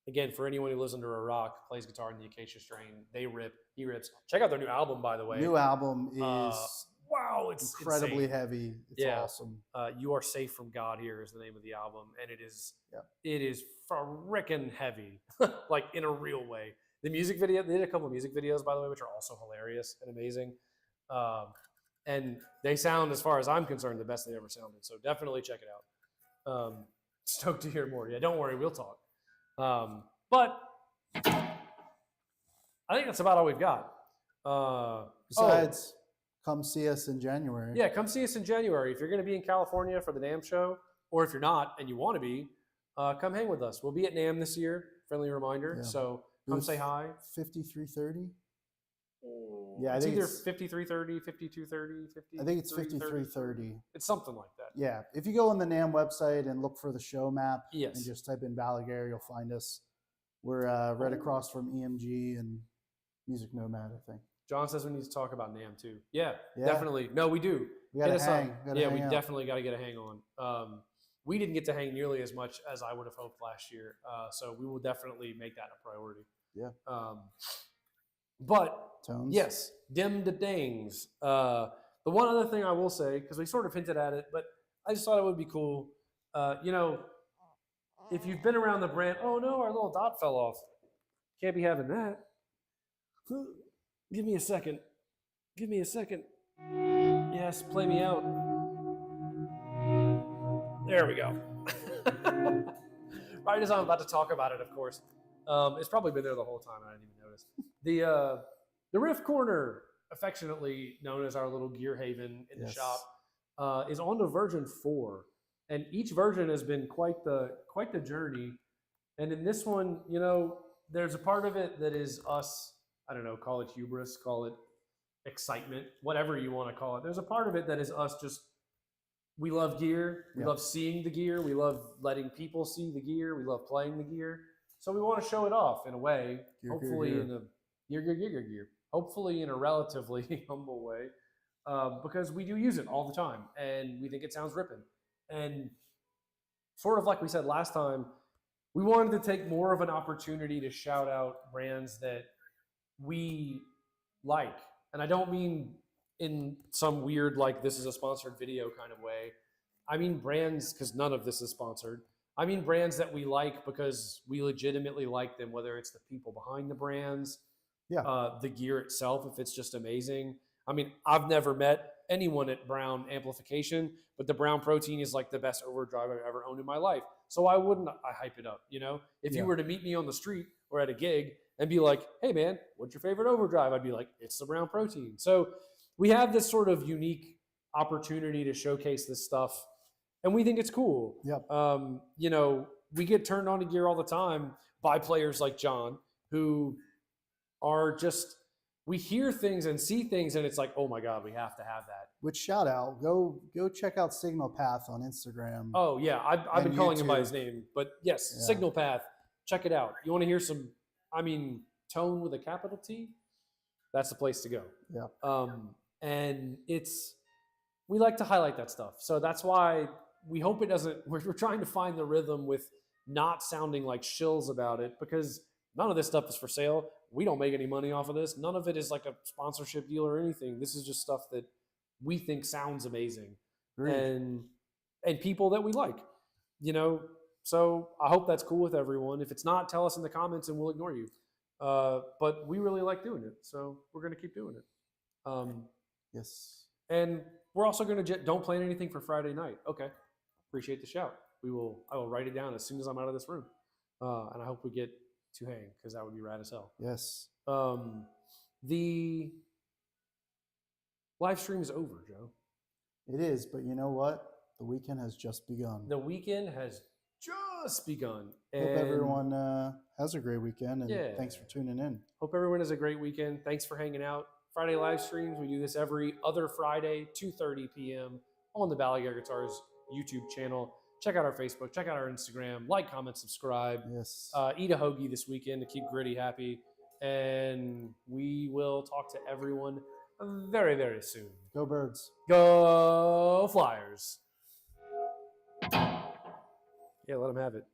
again, for anyone who lives under a rock, plays guitar in the Acacia strain. They rip, he rips. Check out their new album, by the way. New album is wow, it's incredibly insane. heavy. It's awesome. You Are Safe from God Here is the name of the album, and it is frickin' heavy, like in a real way. The music video, they did a couple of music videos, by the way, which are also hilarious and amazing. And they sound, as far as I'm concerned, the best they ever sounded. So definitely check it out. Stoked to hear more. Yeah, don't worry, we'll talk. But I think that's about all we've got. Besides, come see us in January. Yeah, come see us in January. If you're going to be in California for the NAMM show, or if you're not and you want to be, come hang with us. We'll be at NAMM this year. Friendly reminder. Yeah. So come say hi. 5330. Yeah, it's either 5330, 5230, 50. I think it's 5330. It's something like that. Yeah, if you go on the NAMM website and look for the show map, yes, and just type in Balaguer, you'll find us. We're right across from EMG and Music Nomad, I think. John says we need to talk about NAMM too. Yeah, definitely. No, we do. We got to hang. We definitely got to get a hang on. We didn't get to hang nearly as much as I would have hoped last year, so we will definitely make that a priority. Yeah. But Tones. Yes, dim the dings. The one other thing I will say, because we sort of hinted at it, but I just thought it would be cool. If you've been around the brand, oh no, our little dot fell off. Can't be having that. Give me a second. Give me a second. Yes, play me out. There we go. Right as I'm about to talk about it, of course. It's probably been there the whole time and I didn't even notice. The Riff Corner, affectionately known as our little gear haven in the shop, is on to version 4. And each version has been quite the journey. And in this one, there's a part of it that is us, I don't know, call it hubris, call it excitement, whatever you want to call it. There's a part of it that is us just, we love gear. We love seeing the gear. We love letting people see the gear. We love playing the gear. So we want to show it off in a way, hopefully in a relatively humble way, because we do use it all the time and we think it sounds ripping. And sort of like we said last time, we wanted to take more of an opportunity to shout out brands that we like. And I don't mean in some weird, like this is a sponsored video kind of way. I mean brands, because none of this is sponsored. I mean brands that we like because we legitimately like them, whether it's the people behind the brands, the gear itself, if it's just amazing. I mean, I've never met anyone at Brown Amplification, but the Brown Protein is like the best overdrive I've ever owned in my life. So why wouldn't I hype it up? If you were to meet me on the street or at a gig and be like, hey man, what's your favorite overdrive? I'd be like, it's the Brown Protein. So we have this sort of unique opportunity to showcase this stuff. and we think it's cool. Yep. You know, we get turned on to gear all the time by players like John who are just, we hear things and see things and it's like, oh my God, we have to have that. Which shout out, go check out Signal Path on Instagram. Oh yeah, I've been calling him by YouTube. his name, but yes, Yeah. Signal Path, check it out. You want to hear some, I mean, tone with a capital T? That's the place to go. Yeah. And we like to highlight that stuff. So that's why we hope it doesn't, we're trying to find the rhythm with not sounding like shills about it, because none of this stuff is for sale. We don't make any money off of this. None of it is like a sponsorship deal or anything. This is just stuff that we think sounds amazing. Agreed. And people that we like, you know. So I hope that's cool with everyone. If it's not, tell us in the comments and we'll ignore you. But we really like doing it, so we're going to keep doing it. Yes. And we're also going to don't plan anything for Friday night. Okay, appreciate the shout. I will write it down as soon as I'm out of this room, and I hope we get to hang, because that would be rad as hell. Yes. The live stream is over, Joe. It is, but you know what? The weekend has just begun. The weekend has just begun. Hope everyone has a great weekend, and Yeah. thanks for tuning in. Hope everyone has a great weekend. Thanks for hanging out. Friday live streams, we do this every other Friday, 2:30 p.m. on the Balaguer Guitars YouTube channel. Check out our Facebook, check out our Instagram, like, comment, subscribe. Yes. Eat a hoagie this weekend to keep Gritty happy. And we will talk to everyone very, very soon. Go Birds. Go Flyers. Yeah, let them have it.